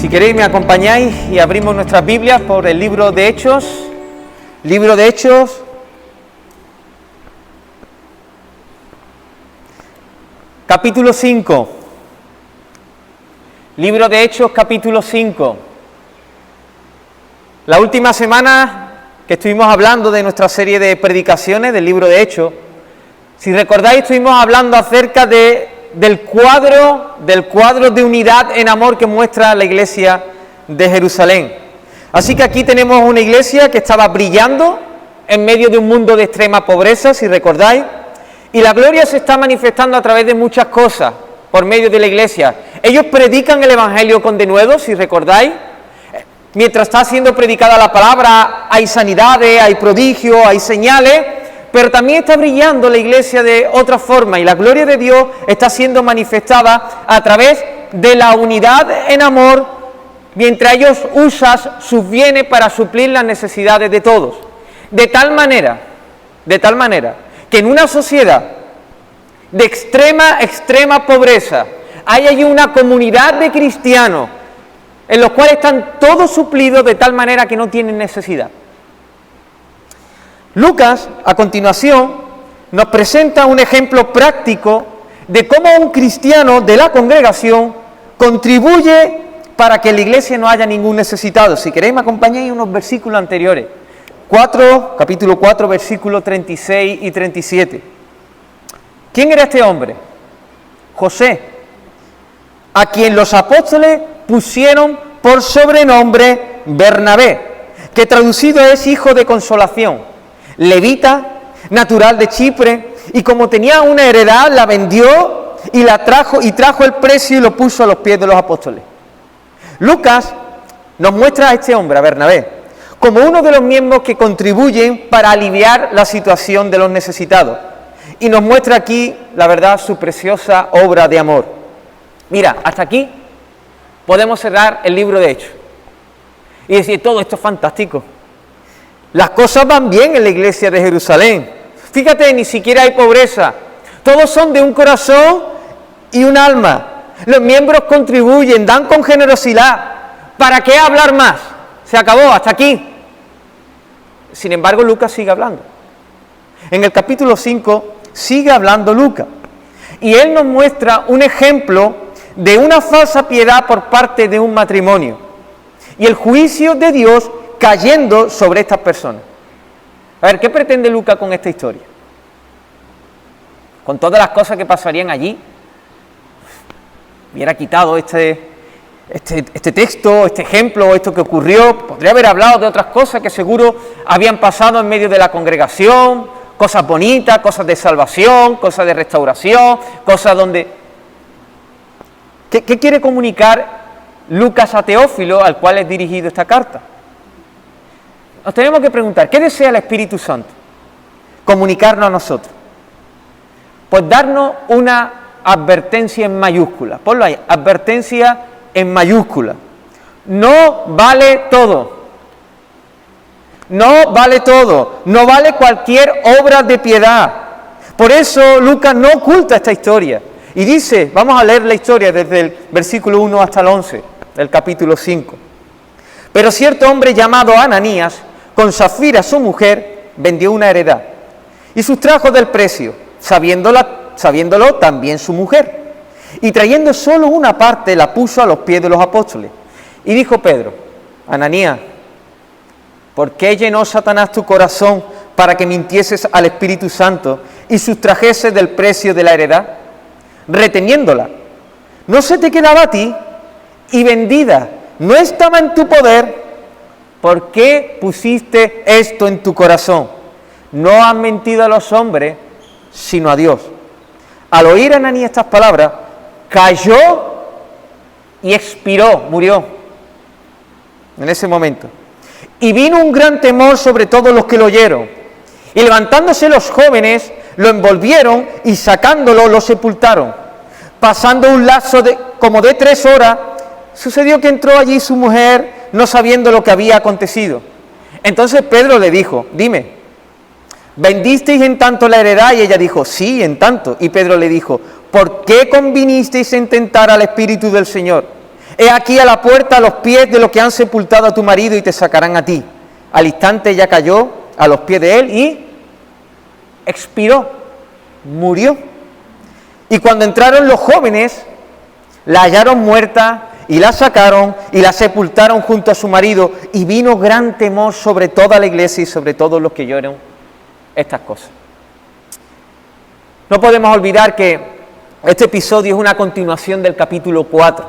Si queréis me acompañáis y abrimos nuestras Biblias por el libro de Hechos. Libro de Hechos. Capítulo 5. Libro de Hechos, capítulo 5. La última semana que estuvimos hablando de nuestra serie de predicaciones del libro de Hechos, si recordáis, estuvimos hablando acerca del cuadro de unidad en amor que muestra la iglesia de Jerusalén. Así que aquí tenemos una iglesia que estaba brillando en medio de un mundo de extrema pobreza, si recordáis, y la gloria se está manifestando a través de muchas cosas por medio de la iglesia. Ellos predican el evangelio con denuedo, si recordáis. Mientras está siendo predicada la palabra, hay sanidades, hay prodigios, hay señales, pero también está brillando la iglesia de otra forma y la gloria de Dios está siendo manifestada a través de la unidad en amor, mientras ellos usan sus bienes para suplir las necesidades de todos. De tal manera, que en una sociedad de extrema pobreza, hay allí una comunidad de cristianos en los cuales están todos suplidos de tal manera que no tienen necesidad. Lucas, a continuación, nos presenta un ejemplo práctico de cómo un cristiano de la congregación contribuye para que en la iglesia no haya ningún necesitado. Si queréis me acompañáis unos versículos anteriores. Capítulo 4, versículos 36 y 37. ¿Quién era este hombre? José, a quien los apóstoles pusieron por sobrenombre Bernabé, que traducido es hijo de consolación, levita, natural de Chipre, y como tenía una heredad, la vendió y trajo el precio y lo puso a los pies de los apóstoles. Lucas nos muestra a este hombre, a Bernabé, como uno de los miembros que contribuyen para aliviar la situación de los necesitados, y nos muestra aquí, la verdad, su preciosa obra de amor. Mira, hasta aquí podemos cerrar el libro de Hechos y decir, todo esto es fantástico. Las cosas van bien en la iglesia de Jerusalén. Fíjate, ni siquiera hay pobreza. Todos son de un corazón y un alma. Los miembros contribuyen, dan con generosidad. ¿Para qué hablar más? Se acabó, hasta aquí. Sin embargo, Lucas sigue hablando. En el capítulo 5 sigue hablando Lucas. Y él nos muestra un ejemplo de una falsa piedad por parte de un matrimonio y el juicio de Dios cayendo sobre estas personas. A ver, ¿qué pretende Lucas con esta historia? Con todas las cosas que pasarían allí, hubiera quitado este texto, este ejemplo, esto que ocurrió. Podría haber hablado de otras cosas que seguro habían pasado en medio de la congregación, cosas bonitas, cosas de salvación, cosas de restauración, cosas donde... ¿Qué quiere comunicar Lucas a Teófilo, al cual es dirigido esta carta? Nos tenemos que preguntar, ¿qué desea el Espíritu Santo comunicarnos a nosotros? Pues darnos una advertencia en mayúscula. Ponlo ahí, advertencia en mayúscula. No vale todo. No vale todo. No vale cualquier obra de piedad. Por eso Lucas no oculta esta historia. Y dice, vamos a leer la historia desde el versículo 1 hasta el 11, del capítulo 5. Pero cierto hombre llamado Ananías, con Safira su mujer, vendió una heredad y sustrajo del precio, sabiéndolo también su mujer. Y trayendo solo una parte, la puso a los pies de los apóstoles. Y dijo Pedro, Ananías, ¿por qué llenó Satanás tu corazón para que mintieses al Espíritu Santo y sustrajeses del precio de la heredad? Reteniéndola, no se te quedaba a ti, y vendida no estaba en tu poder. ¿Por qué pusiste esto en tu corazón? No has mentido a los hombres, sino a Dios. Al oír Ananías estas palabras, cayó y expiró, murió en ese momento. Y vino un gran temor sobre todos los que lo oyeron. Y levantándose los jóvenes, lo envolvieron y sacándolo lo sepultaron. Pasando un lapso como de 3 horas, sucedió que entró allí su mujer, no sabiendo lo que había acontecido. Entonces Pedro le dijo, dime, ¿vendisteis en tanto la heredad? Y ella dijo, sí, en tanto. Y Pedro le dijo, ¿por qué convinisteis en tentar al Espíritu del Señor? He aquí a la puerta a los pies de los que han sepultado a tu marido y te sacarán a ti. Al instante ella cayó a los pies de él y expiró, murió. Y cuando entraron los jóvenes, la hallaron muerta y la sacaron y la sepultaron junto a su marido, y vino gran temor sobre toda la iglesia y sobre todos los que oyeron estas cosas. No podemos olvidar que este episodio es una continuación del capítulo 4.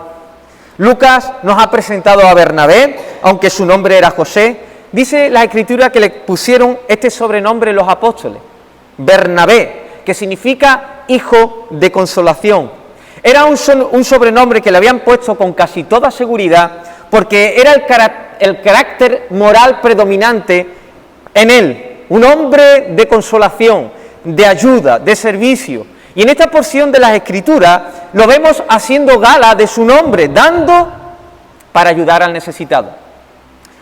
Lucas nos ha presentado a Bernabé, aunque su nombre era José. Dice la Escritura que le pusieron este sobrenombre los apóstoles, Bernabé, que significa hijo de consolación. Era un sobrenombre que le habían puesto con casi toda seguridad porque era el carácter moral predominante en él, un hombre de consolación, de ayuda, de servicio. Y en esta porción de las Escrituras lo vemos haciendo gala de su nombre, dando para ayudar al necesitado.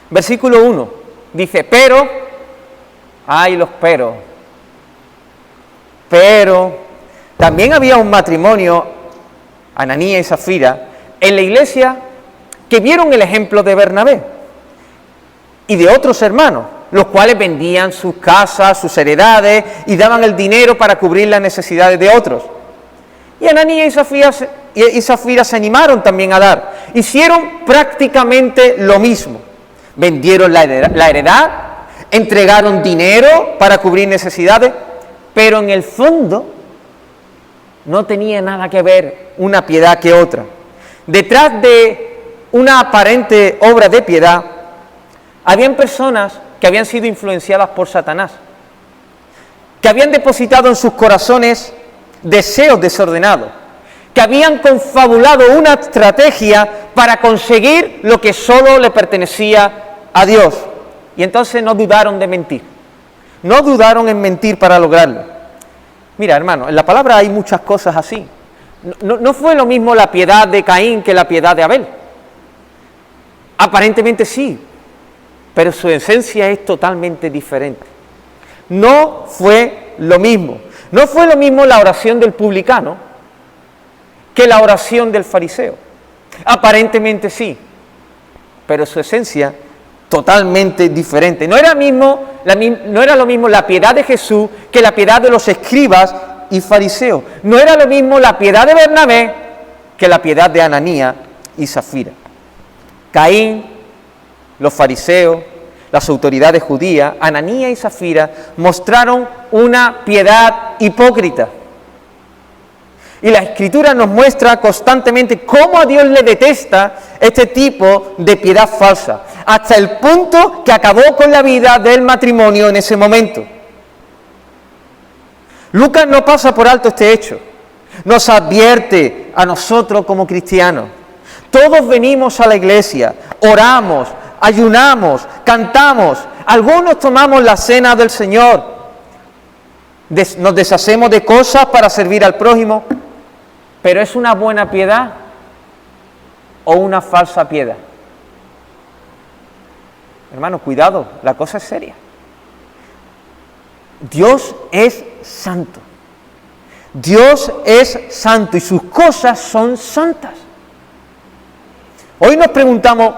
Versículo 1 dice, pero, ay los pero, también había un matrimonio, Ananías y Zafira, en la iglesia que vieron el ejemplo de Bernabé y de otros hermanos, los cuales vendían sus casas, sus heredades y daban el dinero para cubrir las necesidades de otros. Y Ananías y Zafira se animaron también a dar. Hicieron prácticamente lo mismo. Vendieron la heredad, entregaron dinero para cubrir necesidades, pero en el fondo no tenía nada que ver una piedad que otra. Detrás de una aparente obra de piedad, habían personas que habían sido influenciadas por Satanás, que habían depositado en sus corazones deseos desordenados, que habían confabulado una estrategia para conseguir lo que solo le pertenecía a Dios. Y entonces no dudaron de mentir, no dudaron en mentir para lograrlo. Mira, hermano, en la palabra hay muchas cosas así. No fue lo mismo la piedad de Caín que la piedad de Abel. Aparentemente sí, pero su esencia es totalmente diferente. No fue lo mismo. No fue lo mismo la oración del publicano que la oración del fariseo. Aparentemente sí, pero su esencia totalmente diferente. No era lo mismo la piedad de Jesús que la piedad de los escribas y fariseos. No era lo mismo la piedad de Bernabé que la piedad de Ananías y Zafira. Caín, los fariseos, las autoridades judías, Ananías y Zafira mostraron una piedad hipócrita. Y la Escritura nos muestra constantemente cómo a Dios le detesta este tipo de piedad falsa, hasta el punto que acabó con la vida del matrimonio en ese momento. Lucas no pasa por alto este hecho, nos advierte a nosotros como cristianos. Todos venimos a la iglesia, oramos, ayunamos, cantamos, algunos tomamos la cena del Señor, nos deshacemos de cosas para servir al prójimo, pero ¿es una buena piedad o una falsa piedad? Hermano, cuidado, la cosa es seria. Dios es santo. Dios es santo y sus cosas son santas. Hoy nos preguntamos,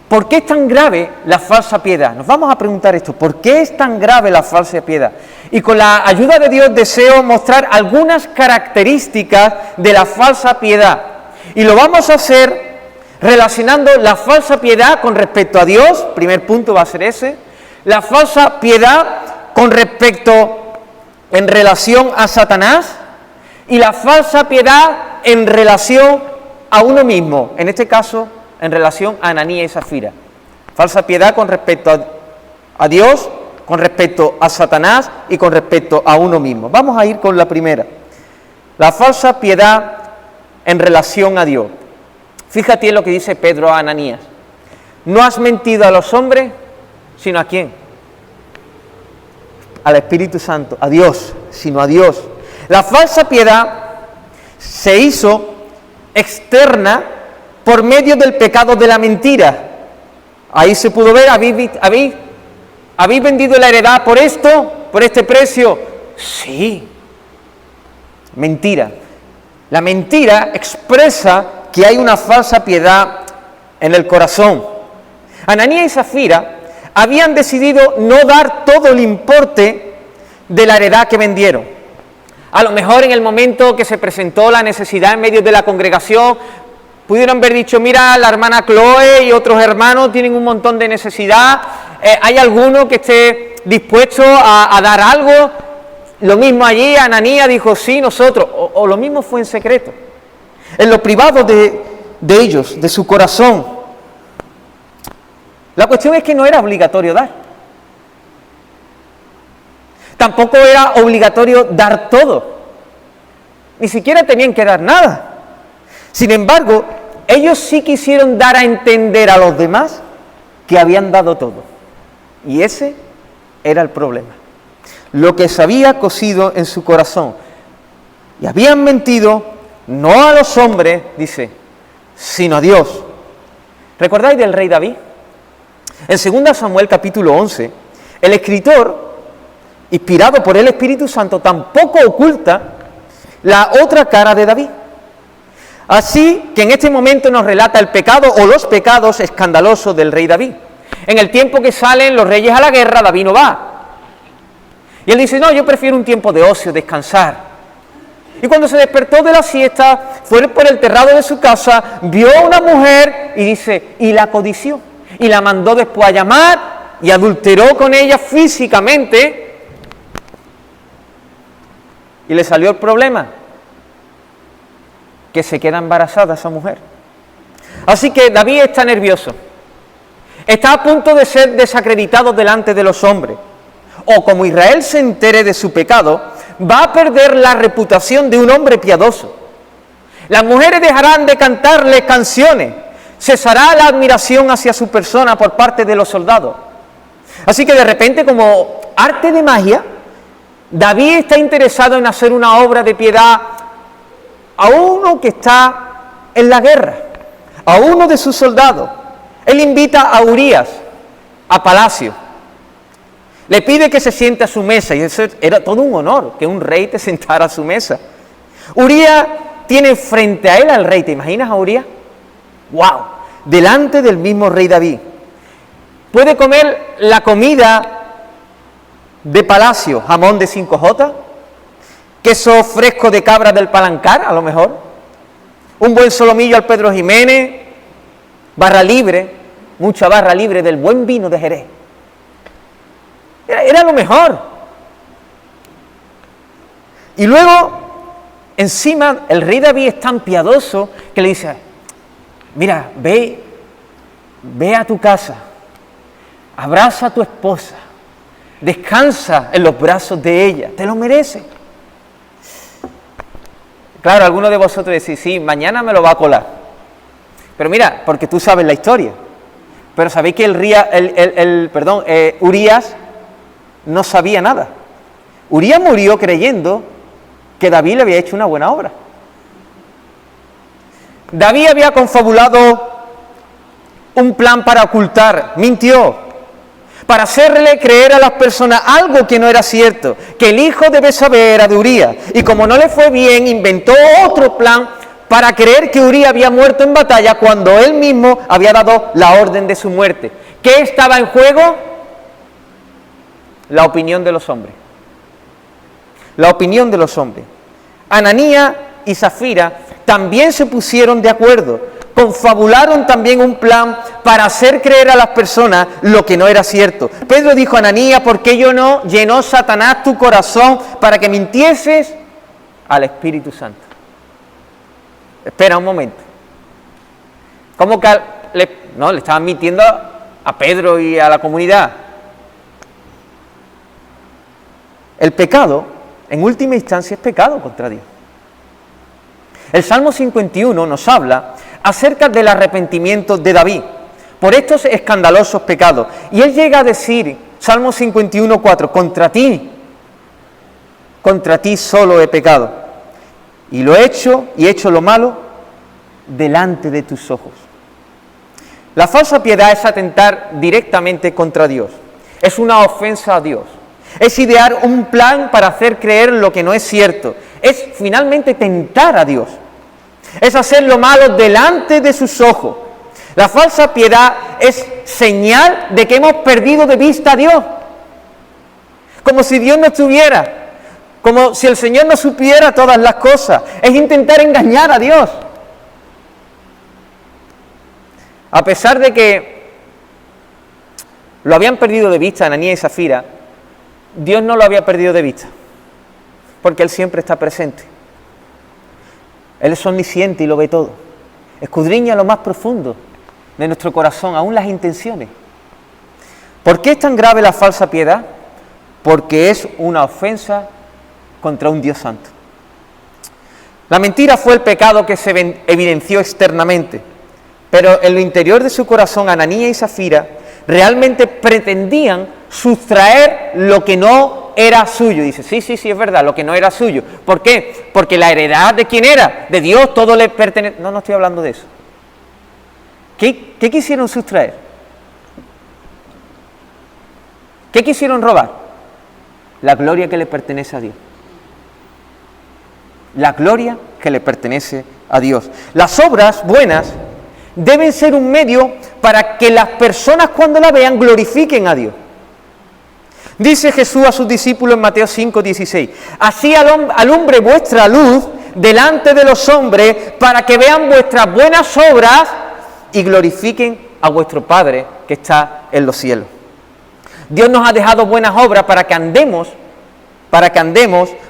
¿por qué es tan grave la falsa piedad? Nos vamos a preguntar esto, ¿por qué es tan grave la falsa piedad? Y con la ayuda de Dios deseo mostrar algunas características de la falsa piedad. Y lo vamos a hacer relacionando la falsa piedad con respecto a Dios, primer punto va a ser ese, la falsa piedad con respecto en relación a Satanás y la falsa piedad en relación a uno mismo, en este caso en relación a Ananías y Zafira. Falsa piedad con respecto a Dios, con respecto a Satanás y con respecto a uno mismo. Vamos a ir con la primera. La falsa piedad en relación a Dios. Fíjate en lo que dice Pedro a Ananías. No has mentido a los hombres, sino ¿a quién? Al Espíritu Santo, a Dios, sino a Dios. La falsa piedad se hizo externa por medio del pecado de la mentira. Ahí se pudo ver, ¿habéis vendido la heredad por esto, por este precio? Sí. Mentira. La mentira expresa que hay una falsa piedad en el corazón. Ananías y Zafira habían decidido no dar todo el importe de la heredad que vendieron. A lo mejor en el momento que se presentó la necesidad en medio de la congregación, pudieron haber dicho, mira, la hermana Chloe y otros hermanos tienen un montón de necesidad, ¿hay alguno que esté dispuesto a dar algo? Lo mismo allí, Ananías dijo, sí, nosotros, o lo mismo fue en secreto, en lo privado de ellos, de su corazón. La cuestión es que no era obligatorio dar. Tampoco era obligatorio dar todo. Ni siquiera tenían que dar nada. Sin embargo, ellos sí quisieron dar a entender a los demás que habían dado todo. Y ese era el problema. Lo que se había cosido en su corazón. Y habían mentido no a los hombres, dice, sino a Dios. ¿Recordáis del rey David? En 2 Samuel capítulo 11, el escritor, inspirado por el Espíritu Santo, tampoco oculta la otra cara de David. Así que en este momento nos relata el pecado o los pecados escandalosos del rey David. En el tiempo que salen los reyes a la guerra, David no va. Y él dice, no, yo prefiero un tiempo de ocio, descansar. Y cuando se despertó de la siesta, fue por el terrado de su casa, vio a una mujer y dice, y la codició. Y la mandó después a llamar y adulteró con ella físicamente. Y le salió el problema, que se queda embarazada esa mujer. Así que David está nervioso. Está a punto de ser desacreditado delante de los hombres. O como Israel se entere de su pecado, va a perder la reputación de un hombre piadoso. Las mujeres dejarán de cantarle canciones. Cesará la admiración hacia su persona por parte de los soldados. Así que de repente, como arte de magia, David está interesado en hacer una obra de piedad a uno que está en la guerra, a uno de sus soldados. Él invita a Urías a palacio. Le pide que se siente a su mesa, y eso era todo un honor, que un rey te sentara a su mesa. Urías tiene frente a él al rey. ¿Te imaginas a Urías? ¡Wow! Delante del mismo rey David. Puede comer la comida de palacio, jamón de 5J, queso fresco de cabra del Palancar, a lo mejor, un buen solomillo al Pedro Jiménez, barra libre, mucha barra libre del buen vino de Jerez. Era lo mejor. Y luego, encima, el rey David es tan piadoso que le dice, mira, ve a tu casa, abraza a tu esposa, descansa en los brazos de ella, te lo merece. Claro, algunos de vosotros decís, sí, mañana me lo va a colar. Pero mira, porque tú sabes la historia. Pero sabéis que Urías no sabía nada. Urías murió creyendo que David le había hecho una buena obra. David había confabulado un plan para ocultar, mintió, para hacerle creer a las personas algo que no era cierto, que el hijo de Betsabé era de Urías, y como no le fue bien, inventó otro plan para creer que Urías había muerto en batalla cuando él mismo había dado la orden de su muerte. ¿Qué estaba en juego? La opinión de los hombres. La opinión de los hombres. Ananías y Zafira también se pusieron de acuerdo, confabularon también un plan para hacer creer a las personas lo que no era cierto. Pedro dijo a Ananías, ¿por qué no llenó Satanás tu corazón para que mintieses al Espíritu Santo? Espera un momento. ¿Cómo que le estaban mintiendo a Pedro y a la comunidad? El pecado, en última instancia, es pecado contra Dios. El Salmo 51 nos habla acerca del arrepentimiento de David por estos escandalosos pecados. Y él llega a decir, Salmo 51:4, contra ti solo he pecado. Y lo he hecho, y he hecho lo malo delante de tus ojos. La falsa piedad es atentar directamente contra Dios. Es una ofensa a Dios. Es idear un plan para hacer creer lo que no es cierto. Es finalmente tentar a Dios. es hacer lo malo delante de sus ojos. La falsa piedad es señal de que hemos perdido de vista a Dios, como si Dios no estuviera, como si el Señor no supiera todas las cosas. Es intentar engañar a Dios. A pesar de que lo habían perdido de vista Ananías y Zafira, Dios no lo había perdido de vista, porque Él siempre está presente. Él es omnisciente y lo ve todo. Escudriña lo más profundo de nuestro corazón, aún las intenciones. ¿Por qué es tan grave la falsa piedad? Porque es una ofensa contra un Dios santo. La mentira fue el pecado que se evidenció externamente, pero en lo interior de su corazón, Ananías y Zafira realmente pretendían sustraer lo que no era suyo. Dice, sí, es verdad, lo que no era suyo. ¿Por qué? Porque la heredad de quién era, de Dios, todo le pertenece. No estoy hablando de eso. ¿Qué quisieron sustraer? ¿Qué quisieron robar? La gloria que le pertenece a Dios. La gloria que le pertenece a Dios. Las obras buenas deben ser un medio para que las personas cuando la vean glorifiquen a Dios. Dice Jesús a sus discípulos en Mateo 5:16, así alumbre vuestra luz delante de los hombres para que vean vuestras buenas obras y glorifiquen a vuestro Padre que está en los cielos. Dios nos ha dejado buenas obras para que andemos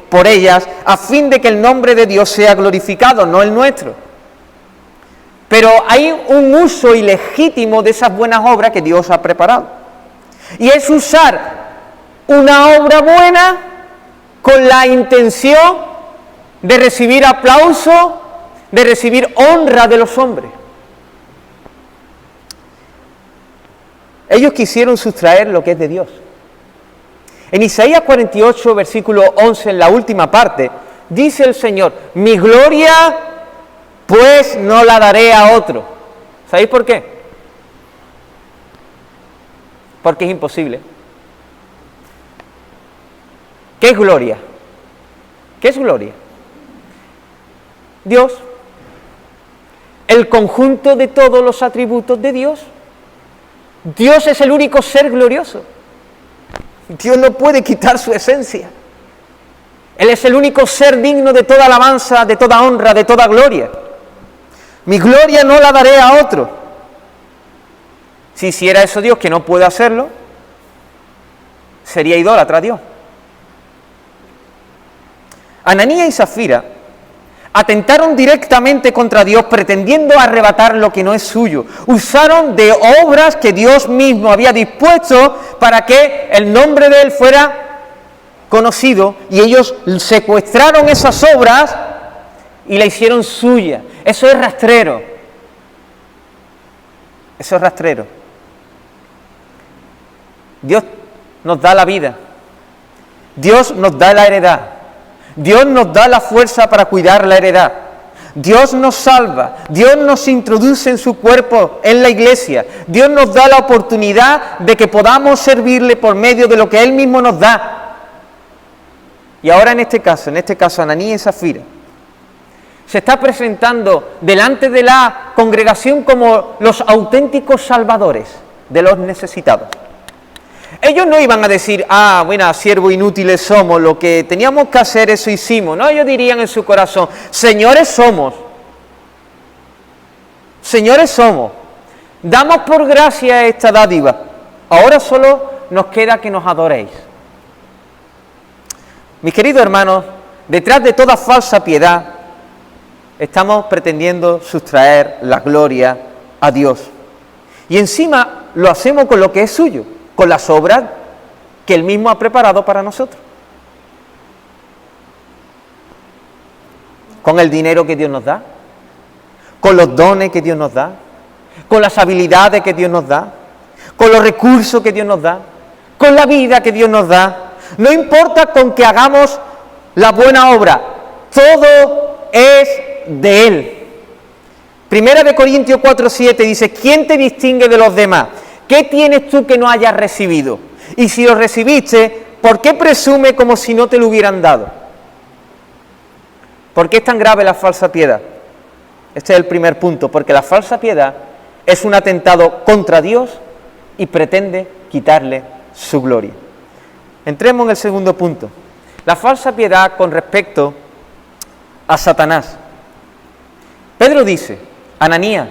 por ellas a fin de que el nombre de Dios sea glorificado, no el nuestro. Pero hay un uso ilegítimo de esas buenas obras que Dios ha preparado. Y es usar una obra buena con la intención de recibir aplauso, de recibir honra de los hombres. Ellos quisieron sustraer lo que es de Dios. En Isaías 48, versículo 11, en la última parte, dice el Señor, mi gloria pues no la daré a otro. ¿Sabéis por qué? Porque es imposible. ¿Qué es gloria? ¿Qué es gloria? Dios. El conjunto de todos los atributos de Dios. Dios es el único ser glorioso. Dios no puede quitar su esencia. Él es el único ser digno de toda alabanza, de toda honra, de toda gloria. Mi gloria no la daré a otro. Si hiciera eso Dios, que no puede hacerlo, sería idólatra Dios. Ananías y Zafira atentaron directamente contra Dios pretendiendo arrebatar lo que no es suyo. Usaron de obras que Dios mismo había dispuesto para que el nombre de Él fuera conocido, y ellos secuestraron esas obras y la hicieron suya. Eso es rastrero. Eso es rastrero. Dios nos da la vida. Dios nos da la heredad. Dios nos da la fuerza para cuidar la heredad. Dios nos salva. Dios nos introduce en su cuerpo, en la iglesia. Dios nos da la oportunidad de que podamos servirle por medio de lo que Él mismo nos da. Y ahora en este caso, Ananías y Zafira se está presentando delante de la congregación como los auténticos salvadores de los necesitados. Ellos no iban a decir, bueno, siervos inútiles somos, lo que teníamos que hacer eso hicimos. No, ellos dirían en su corazón, señores somos, damos por gracia esta dádiva, ahora solo nos queda que nos adoréis. Mis queridos hermanos, detrás de toda falsa piedad, estamos pretendiendo sustraer la gloria a Dios. Y encima lo hacemos con lo que es suyo, con las obras que Él mismo ha preparado para nosotros. Con el dinero que Dios nos da, con los dones que Dios nos da, con las habilidades que Dios nos da, con los recursos que Dios nos da, con la vida que Dios nos da. No importa con que hagamos la buena obra, todo es de Él. Primera de Corintios 4:7 dice, ¿quién te distingue de los demás? ¿Qué tienes tú que no hayas recibido? Y si lo recibiste, ¿por qué presume como si no te lo hubieran dado? ¿Por qué es tan grave la falsa piedad? Este es el primer punto, porque la falsa piedad es un atentado contra Dios y pretende quitarle su gloria. Entremos en el segundo punto. La falsa piedad con respecto a Satanás. Pedro dice, Ananías,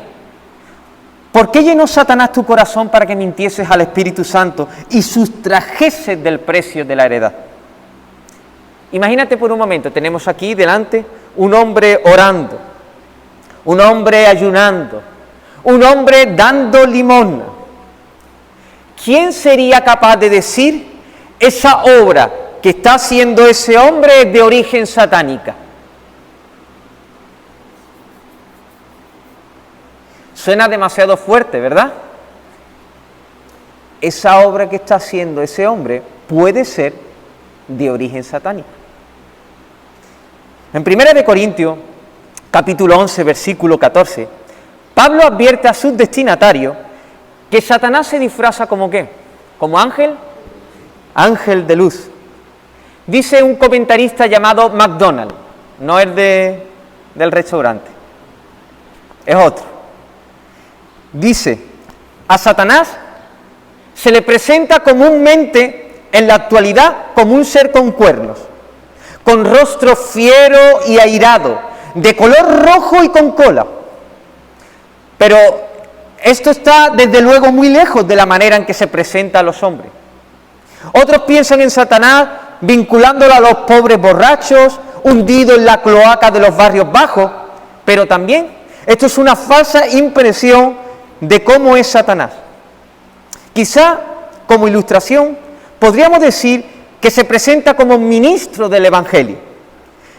¿por qué llenó Satanás tu corazón para que mintieses al Espíritu Santo y sustrajeses del precio de la heredad? Imagínate por un momento, tenemos aquí delante un hombre orando, un hombre ayunando, un hombre dando limosna. ¿Quién sería capaz de decir esa obra que está haciendo ese hombre es de origen satánica? Suena demasiado fuerte, ¿verdad? Esa obra que está haciendo ese hombre puede ser de origen satánico. En 1 Corintios, capítulo 11, versículo 14, Pablo advierte a sus destinatarios que Satanás se disfraza como ¿qué? Como ángel, ángel de luz. Dice un comentarista llamado McDonald, no es del restaurante, es otro. Dice, a Satanás se le presenta comúnmente en la actualidad como un ser con cuernos, con rostro fiero y airado, de color rojo y con cola. Pero esto está desde luego muy lejos de la manera en que se presenta a los hombres. Otros piensan en Satanás vinculándolo a los pobres borrachos, hundido en la cloaca de los barrios bajos, pero también esto es una falsa impresión de cómo es Satanás. Quizá, como ilustración, podríamos decir que se presenta como ministro del Evangelio,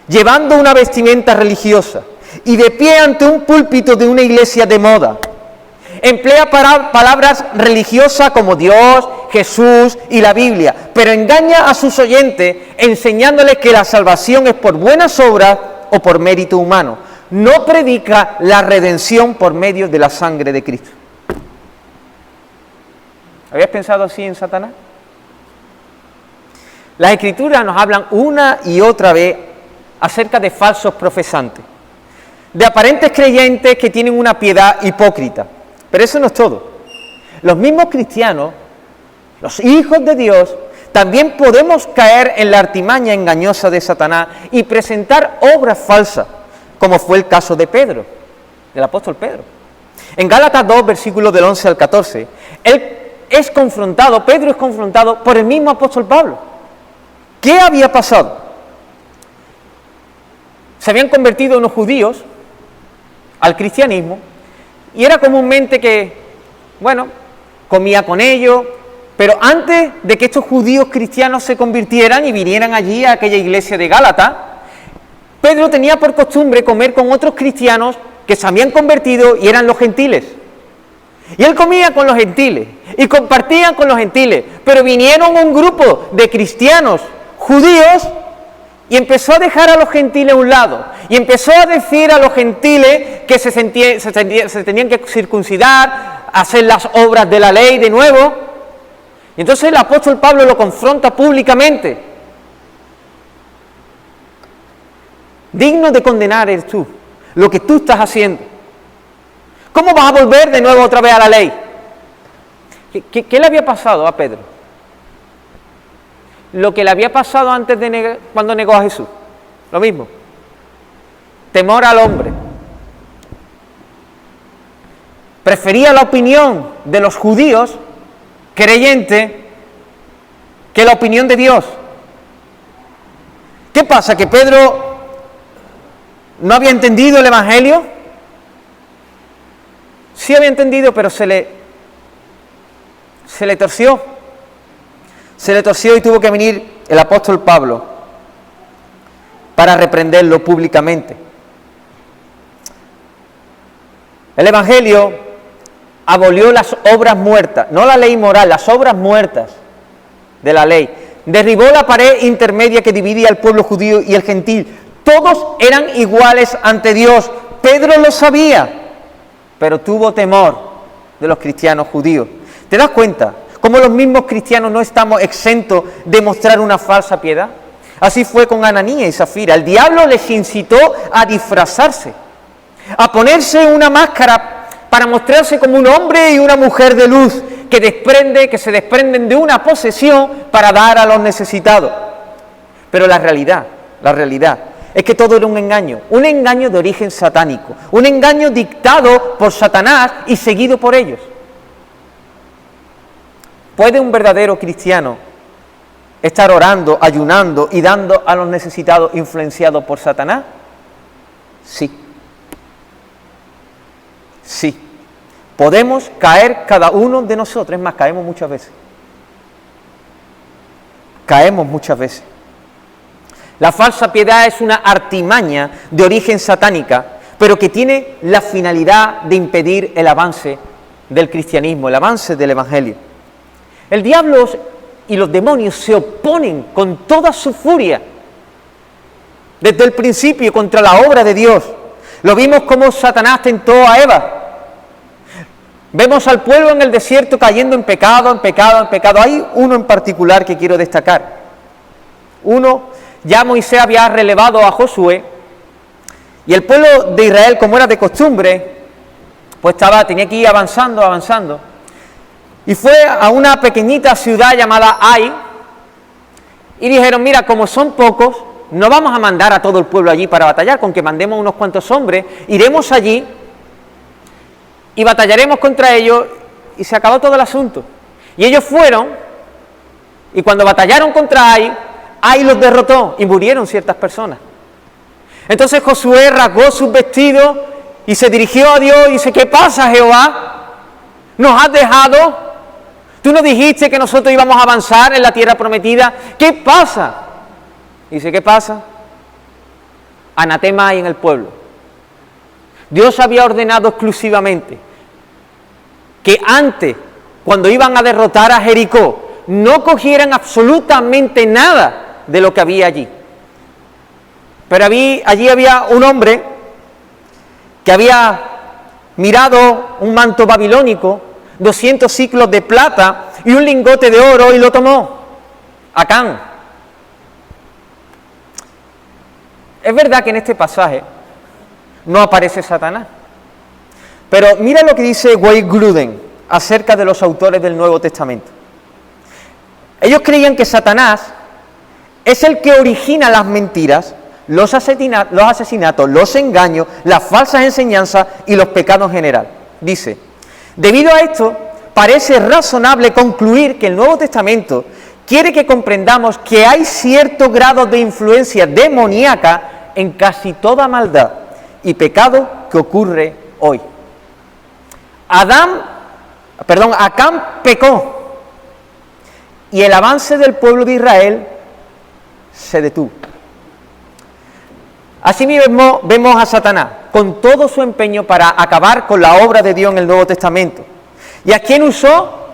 llevando una vestimenta religiosa y de pie ante un púlpito de una iglesia de moda. Emplea palabras religiosas como Dios, Jesús y la Biblia, pero engaña a sus oyentes enseñándoles que la salvación es por buenas obras o por mérito humano. No predica la redención por medio de la sangre de Cristo. ¿Habías pensado así en Satanás? Las Escrituras nos hablan una y otra vez acerca de falsos profesantes, de aparentes creyentes que tienen una piedad hipócrita. Pero eso no es todo. Los mismos cristianos, los hijos de Dios, también podemos caer en la artimaña engañosa de Satanás y presentar obras falsas, como fue el caso de Pedro, del apóstol Pedro. En Gálatas 2, versículos del 11 al 14, Pedro es confrontado por el mismo apóstol Pablo. ¿Qué había pasado? Se habían convertido unos judíos al cristianismo y era comúnmente que, comía con ellos, pero antes de que estos judíos cristianos se convirtieran y vinieran allí a aquella iglesia de Gálatas, Pedro tenía por costumbre comer con otros cristianos que se habían convertido y eran los gentiles. Y él comía con los gentiles y compartía con los gentiles, pero vinieron un grupo de cristianos judíos y empezó a dejar a los gentiles a un lado y empezó a decir a los gentiles que se tenían que circuncidar, hacer las obras de la ley de nuevo. Y entonces el apóstol Pablo lo confronta públicamente. Digno de condenar eres tú, lo que tú estás haciendo. ¿Cómo vas a volver de nuevo otra vez a la ley? ¿Qué le había pasado a Pedro? Lo que le había pasado antes de cuando negó a Jesús. Lo mismo. Temor al hombre. Prefería la opinión de los judíos creyentes que la opinión de Dios. ¿Qué pasa? ¿Que Pedro no había entendido el Evangelio? Sí había entendido, pero se le torció. Se le torció y tuvo que venir el apóstol Pablo para reprenderlo públicamente. El Evangelio abolió las obras muertas, no la ley moral, las obras muertas de la ley. Derribó la pared intermedia que dividía al pueblo judío y el gentil. Todos eran iguales ante Dios. Pedro lo sabía, pero tuvo temor de los cristianos judíos. ¿Te das cuenta? Como los mismos cristianos no estamos exentos de mostrar una falsa piedad. Así fue con Ananías y Zafira. El diablo les incitó a disfrazarse. a ponerse una máscara para mostrarse como un hombre y una mujer de luz que se desprenden de una posesión para dar a los necesitados. Pero la realidad es que todo era un engaño de origen satánico, un engaño dictado por Satanás y seguido por ellos. ¿Puede un verdadero cristiano estar orando, ayunando y dando a los necesitados influenciado por Satanás? Sí. Sí. Podemos caer cada uno de nosotros, es más, caemos muchas veces. Caemos muchas veces. La falsa piedad es una artimaña de origen satánica, pero que tiene la finalidad de impedir el avance del cristianismo, el avance del evangelio. El diablo y los demonios se oponen con toda su furia desde el principio contra la obra de Dios. Lo vimos como Satanás tentó a Eva. Vemos al pueblo en el desierto cayendo en pecado, en pecado, en pecado. Hay uno en particular que quiero destacar. Ya Moisés había relevado a Josué y el pueblo de Israel, como era de costumbre, pues tenía que ir avanzando. Y fue a una pequeñita ciudad llamada Ai y dijeron, mira, como son pocos, no vamos a mandar a todo el pueblo allí para batallar, con que mandemos unos cuantos hombres, iremos allí y batallaremos contra ellos, y se acabó todo el asunto. Y ellos fueron, y cuando batallaron contra Ai los derrotó, y murieron ciertas personas. Entonces Josué rasgó sus vestidos, y se dirigió a Dios, y dice, ¿qué pasa, Jehová? ¿Nos has dejado? ¿Tú no dijiste que nosotros íbamos a avanzar en la tierra prometida? ¿Qué pasa? Y dice, ¿qué pasa? Anatema hay en el pueblo. Dios había ordenado exclusivamente que antes, cuando iban a derrotar a Jericó, no cogieran absolutamente nada de lo que había allí. Pero allí había un hombre que había mirado un manto babilónico, 200 siclos de plata y un lingote de oro, y lo tomó. Acán. Es verdad que en este pasaje no aparece Satanás, pero mira lo que dice Wade Gruden acerca de los autores del Nuevo Testamento. Ellos creían que Satanás es el que origina las mentiras, los asesinatos, los engaños, las falsas enseñanzas y los pecados en general. Dice, debido a esto, parece razonable concluir que el Nuevo Testamento quiere que comprendamos que hay cierto grado de influencia demoníaca en casi toda maldad y pecado que ocurre hoy. Acán pecó y el avance del pueblo de Israel se detuvo. Así mismo vemos a Satanás con todo su empeño para acabar con la obra de Dios en el Nuevo Testamento. ¿Y a quién usó?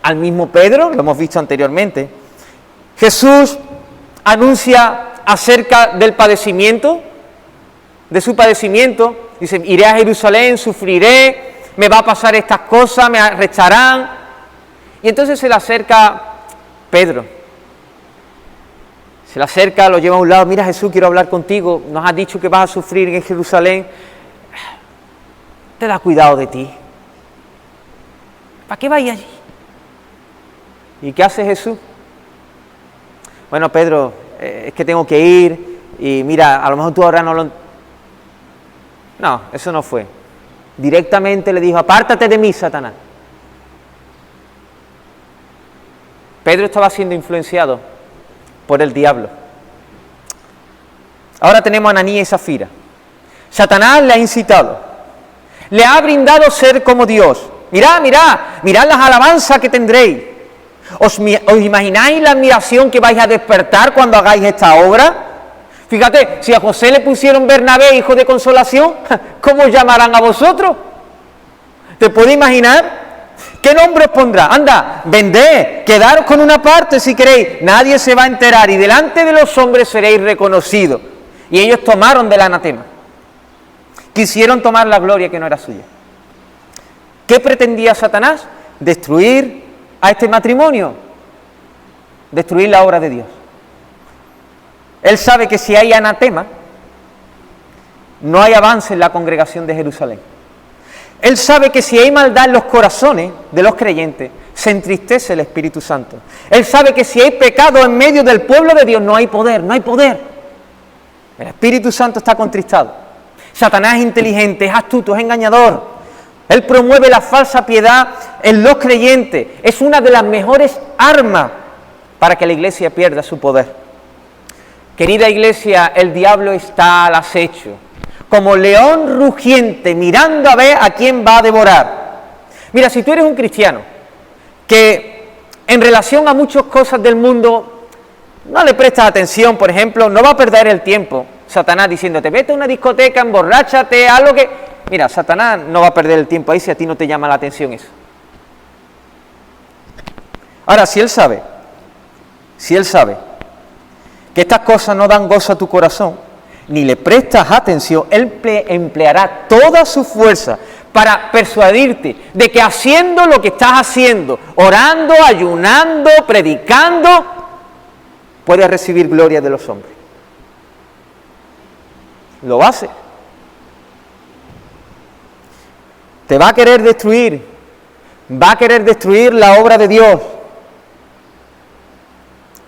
Al mismo Pedro, lo hemos visto anteriormente. Jesús anuncia acerca del padecimiento, de su padecimiento, dice, iré a Jerusalén, sufriré, me va a pasar estas cosas, me arrestarán. Y entonces se le acerca Pedro, lo lleva a un lado, mira Jesús, quiero hablar contigo, nos has dicho que vas a sufrir en Jerusalén, te da cuidado de ti, ¿para qué vais allí? ¿Y qué hace Jesús? Bueno, Pedro, es que tengo que ir, y mira, a lo mejor tú ahora no lo... No, eso no fue. Directamente le dijo, apártate de mí, Satanás. Pedro estaba siendo influenciado por el diablo. Ahora tenemos a Ananías y Zafira. Satanás le ha incitado, le ha brindado ser como Dios. Mirad las alabanzas que tendréis. ¿Os imagináis la admiración que vais a despertar cuando hagáis esta obra? Fíjate, si a José le pusieron Bernabé, hijo de consolación, ¿cómo os llamarán a vosotros? ¿Te puedes imaginar? ¿Qué nombre os pondrá? Anda, vended, quedaros con una parte si queréis, nadie se va a enterar y delante de los hombres seréis reconocidos. Y ellos tomaron del anatema. Quisieron tomar la gloria que no era suya. ¿Qué pretendía Satanás? Destruir a este matrimonio, destruir la obra de Dios. Él sabe que si hay anatema, no hay avance en la congregación de Jerusalén. Él sabe que si hay maldad en los corazones de los creyentes, se entristece el Espíritu Santo. Él sabe que si hay pecado en medio del pueblo de Dios, no hay poder, no hay poder. El Espíritu Santo está contristado. Satanás es inteligente, es astuto, es engañador. Él promueve la falsa piedad en los creyentes. Es una de las mejores armas para que la iglesia pierda su poder. Querida iglesia, el diablo está al acecho, como león rugiente, mirando a ver a quién va a devorar. Mira, si tú eres un cristiano que en relación a muchas cosas del mundo no le prestas atención, por ejemplo, no va a perder el tiempo Satanás diciéndote, vete a una discoteca, emborráchate, haz lo que... Mira, Satanás no va a perder el tiempo ahí si a ti no te llama la atención eso. Ahora, si él sabe que estas cosas no dan gozo a tu corazón, ni le prestas atención, él empleará toda su fuerza para persuadirte de que haciendo lo que estás haciendo, orando, ayunando, predicando, puedes recibir gloria de los hombres. Lo hace. Te va a querer destruir, va a querer destruir la obra de Dios.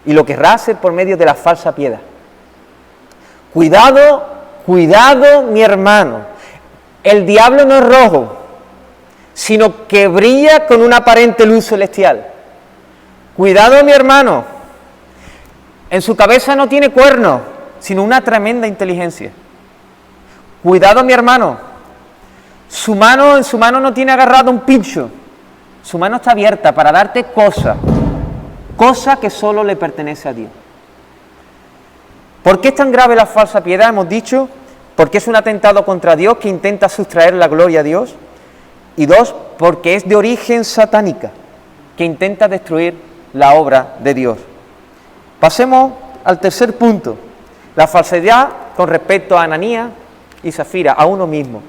Y lo querrá hacer por medio de la falsa piedad. Cuidado, cuidado, mi hermano. El diablo no es rojo, sino que brilla con una aparente luz celestial. Cuidado, mi hermano. En su cabeza no tiene cuernos, sino una tremenda inteligencia. Cuidado, mi hermano. En su mano no tiene agarrado un pincho. Su mano está abierta para darte cosas que solo le pertenece a Dios. ¿Por qué es tan grave la falsa piedad? Hemos dicho, porque es un atentado contra Dios que intenta sustraer la gloria a Dios. Y dos, porque es de origen satánica, que intenta destruir la obra de Dios. Pasemos al tercer punto, la falsedad con respecto a Ananías y Zafira, a uno mismo.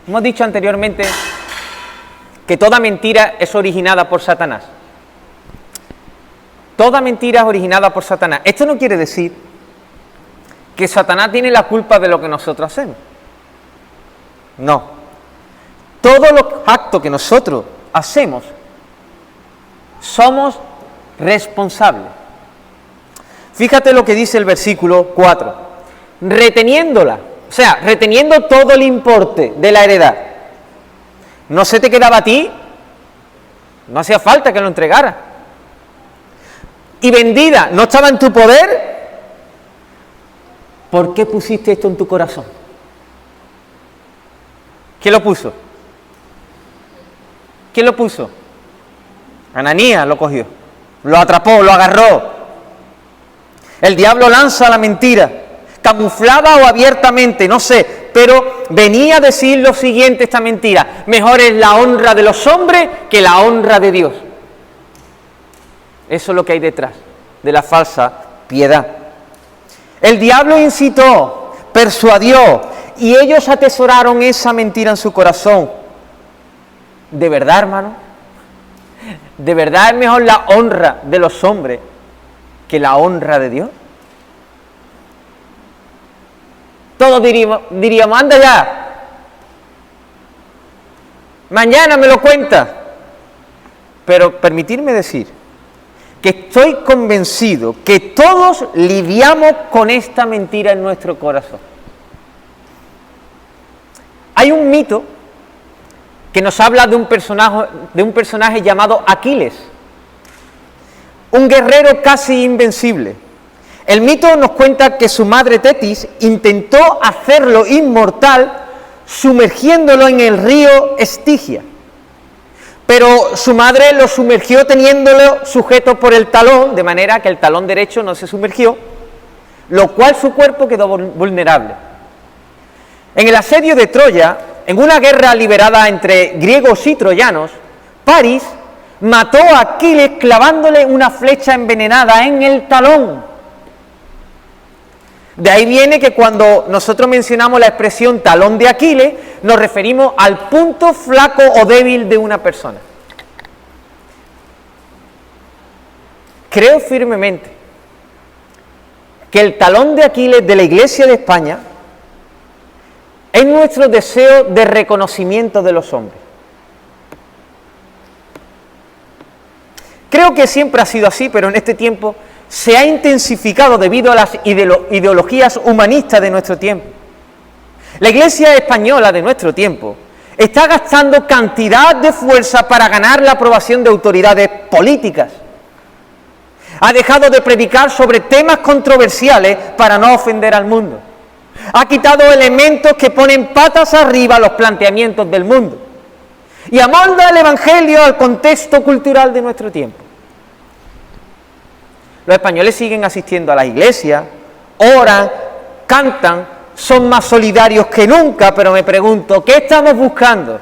Hemos dicho anteriormente que toda mentira es originada por Satanás. Toda mentira es originada por Satanás. Esto no quiere decir que Satanás tiene la culpa de lo que nosotros hacemos. No. Todos los actos que nosotros hacemos somos responsables. Fíjate lo que dice el versículo 4. Reteniéndola, o sea, reteniendo todo el importe de la heredad. ¿No se te quedaba a ti? No hacía falta que lo entregara. Y vendida, ¿no estaba en tu poder? ¿Por qué pusiste esto en tu corazón? ¿Quién lo puso? ¿Quién lo puso? Ananías lo cogió, lo atrapó, lo agarró. El diablo lanza la mentira, camuflada o abiertamente, no sé, pero venía a decir lo siguiente esta mentira: mejor es la honra de los hombres que la honra de Dios. Eso es lo que hay detrás de la falsa piedad. El diablo incitó, persuadió, y ellos atesoraron esa mentira en su corazón. ¿De verdad, hermano? ¿De verdad es mejor la honra de los hombres que la honra de Dios? Todos diríamos, anda ya, mañana me lo cuenta. Pero permitirme decir que estoy convencido que todos lidiamos con esta mentira en nuestro corazón. Hay un mito que nos habla de un personaje llamado Aquiles, un guerrero casi invencible. El mito nos cuenta que su madre Tetis intentó hacerlo inmortal sumergiéndolo en el río Estigia, pero su madre lo sumergió teniéndolo sujeto por el talón, de manera que el talón derecho no se sumergió, lo cual su cuerpo quedó vulnerable. En el asedio de Troya, en una guerra liberada entre griegos y troyanos, París mató a Aquiles clavándole una flecha envenenada en el talón. De ahí viene que cuando nosotros mencionamos la expresión talón de Aquiles, nos referimos al punto flaco o débil de una persona. creo firmemente que el talón de Aquiles de la Iglesia de España es nuestro deseo de reconocimiento de los hombres. Creo que siempre ha sido así, pero en este tiempo se ha intensificado debido a las ideologías humanistas de nuestro tiempo. La Iglesia española de nuestro tiempo está gastando cantidad de fuerza para ganar la aprobación de autoridades políticas. Ha dejado de predicar sobre temas controversiales para no ofender al mundo. Ha quitado elementos que ponen patas arriba a los planteamientos del mundo. Y amolda el Evangelio al contexto cultural de nuestro tiempo. Los españoles siguen asistiendo a la iglesia, oran, cantan, son más solidarios que nunca, pero me pregunto, ¿qué estamos buscando?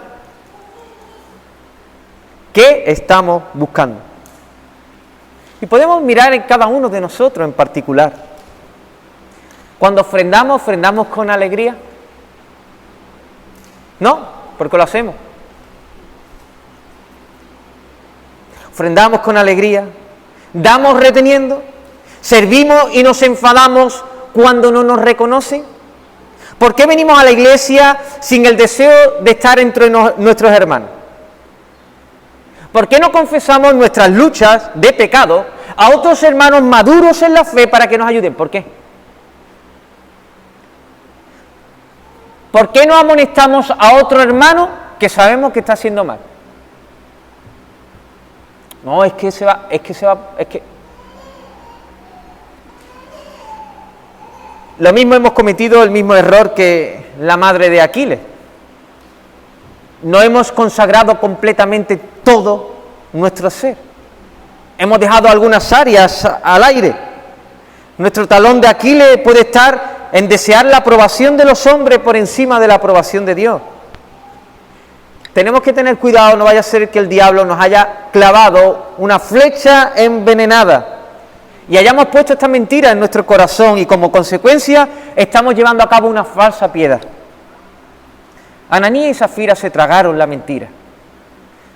¿Qué estamos buscando? Y podemos mirar en cada uno de nosotros en particular. Cuando ofrendamos, ¿ofrendamos con alegría? No, porque lo hacemos. Ofrendamos con alegría, damos reteniendo, servimos y nos enfadamos cuando no nos reconocen. ¿Por qué venimos a la iglesia sin el deseo de estar entre nuestros hermanos? ¿Por qué no confesamos nuestras luchas de pecado a otros hermanos maduros en la fe para que nos ayuden? ¿Por qué? ¿Por qué no amonestamos a otro hermano que sabemos que está haciendo mal? No, es que Lo mismo hemos cometido el mismo error que la madre de Aquiles. No hemos consagrado completamente todo nuestro ser. Hemos dejado algunas áreas al aire. Nuestro talón de Aquiles puede estar en desear la aprobación de los hombres por encima de la aprobación de Dios. Tenemos que tener cuidado, no vaya a ser que el diablo nos haya clavado una flecha envenenada y hayamos puesto esta mentira en nuestro corazón y como consecuencia estamos llevando a cabo una falsa piedad. Ananías y Zafira se tragaron la mentira.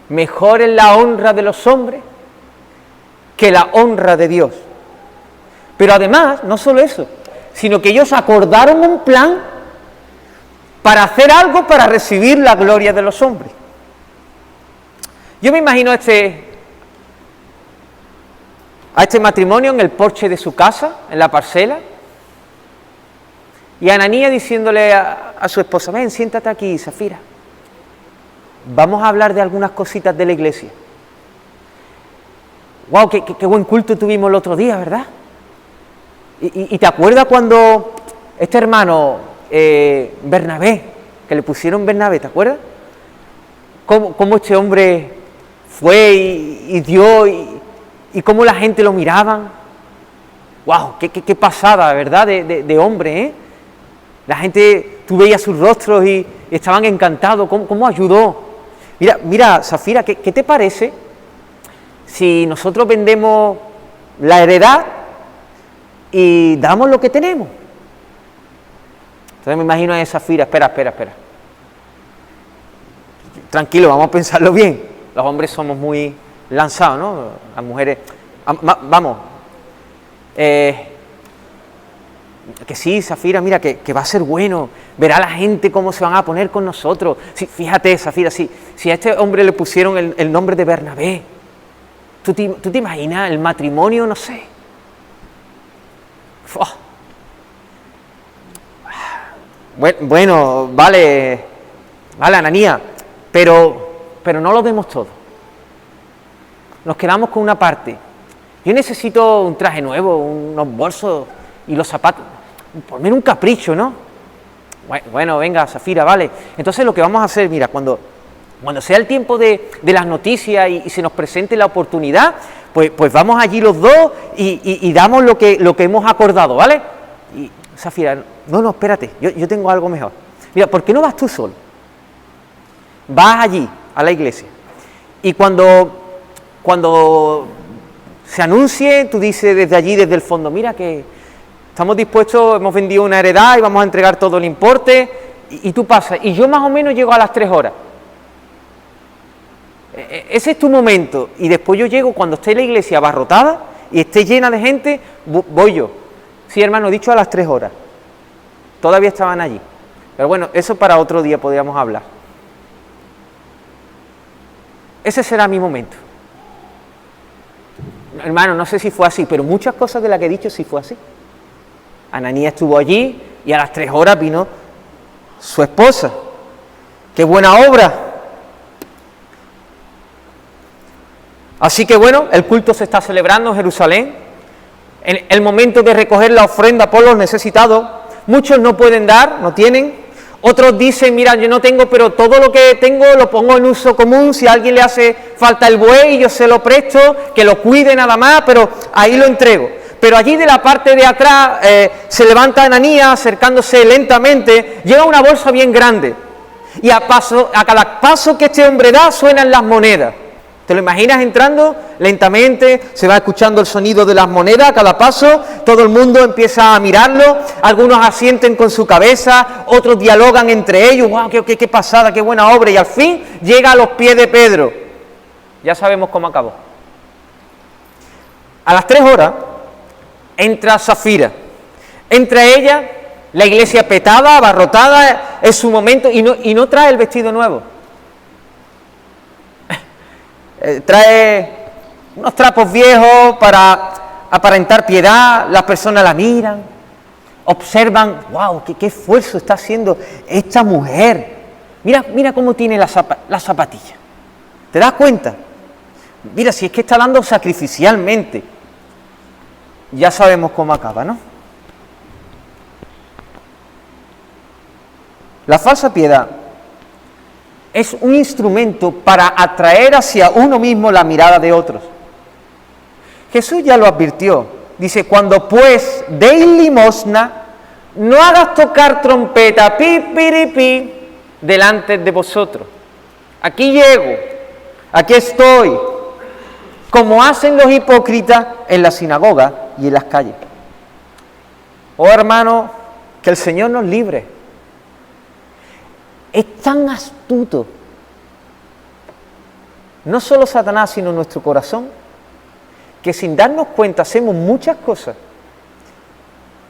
Mejor es la honra de los hombres que la honra de Dios. Pero además, no solo eso, sino que ellos acordaron un plan para hacer algo para recibir la gloria de los hombres. Yo me imagino a este matrimonio en el porche de su casa, en la parcela, y Ananías diciéndole a su esposa, ven, siéntate aquí, Zafira, vamos a hablar de algunas cositas de la iglesia. ¡Wow! Qué buen culto tuvimos el otro día, ¿verdad? ¿Y te acuerdas cuando este hermano Bernabé, que le pusieron Bernabé, ¿te acuerdas? Cómo este hombre fue y dio y cómo la gente lo miraban. ¡Wow! ¡Qué pasada, ¿verdad? De hombre, ¿eh? La gente, tú veías sus rostros y estaban encantados. ¿Cómo ayudó? Mira, Zafira, ¿qué te parece si nosotros vendemos la heredad y damos lo que tenemos? Entonces me imagino a Zafira, espera. Tranquilo, vamos a pensarlo bien. Los hombres somos muy lanzados, ¿no? Las mujeres, vamos. Que sí, Zafira, mira, que va a ser bueno. Verá la gente cómo se van a poner con nosotros. Sí, fíjate, Zafira, si a este hombre le pusieron el nombre de Bernabé, ¿tú te imaginas el matrimonio? No sé. Oh. Bueno, vale, Ananías, pero no lo demos todo. Nos quedamos con una parte. Yo necesito un traje nuevo, unos bolsos y los zapatos. Por menos un capricho, ¿no? Bueno, venga, Zafira, vale. Entonces lo que vamos a hacer, mira, cuando sea el tiempo de las noticias y se nos presente la oportunidad, pues vamos allí los dos y damos lo que hemos acordado, ¿vale? Y Zafira, no, espérate, yo tengo algo mejor. Mira, ¿por qué no vas tú solo? Vas allí, a la iglesia, y cuando se anuncie, tú dices desde allí, desde el fondo, mira que estamos dispuestos, hemos vendido una heredad y vamos a entregar todo el importe, y tú pasas, y yo más o menos llego a las 3 horas. Ese es tu momento, y después yo llego cuando esté la iglesia abarrotada, y esté llena de gente, voy yo. Sí, hermano, he dicho a las 3 horas. Todavía estaban allí. Pero bueno, eso para otro día podríamos hablar. Ese será mi momento. Hermano, no sé si fue así, pero muchas cosas de las que he dicho sí fue así. Ananías estuvo allí y a las 3 horas vino su esposa. ¡Qué buena obra! Así que bueno, el culto se está celebrando en Jerusalén. En el momento de recoger la ofrenda por los necesitados, muchos no pueden dar, no tienen. Otros dicen, mira, yo no tengo, pero todo lo que tengo lo pongo en uso común. Si a alguien le hace falta el buey, yo se lo presto, que lo cuide nada más, pero ahí lo entrego. Pero allí de la parte de atrás se levanta Ananías, acercándose lentamente, lleva una bolsa bien grande. Y a cada paso que este hombre da, suenan las monedas. ¿Te lo imaginas entrando lentamente? Se va escuchando el sonido de las monedas a cada paso, todo el mundo empieza a mirarlo, algunos asienten con su cabeza, otros dialogan entre ellos, ¡wow, qué pasada, qué buena obra! Y al fin llega a los pies de Pedro. Ya sabemos cómo acabó. A las 3 horas entra Safira. Entra ella, la iglesia petada, abarrotada, es su momento, y no trae el vestido nuevo. Trae unos trapos viejos para aparentar piedad, las personas la miran, observan, wow, qué esfuerzo está haciendo esta mujer. Mira cómo tiene la zapatilla. ¿Te das cuenta? Mira, si es que está dando sacrificialmente. Ya sabemos cómo acaba, ¿no? La falsa piedad es un instrumento para atraer hacia uno mismo la mirada de otros. Jesús ya lo advirtió. Dice, cuando pues deis limosna, no hagas tocar trompeta, pi, piripi, delante de vosotros. Aquí llego, aquí estoy, como hacen los hipócritas en la sinagoga y en las calles. Oh hermano, que el Señor nos libre. Es tan astuto, no solo Satanás, sino nuestro corazón, que sin darnos cuenta hacemos muchas cosas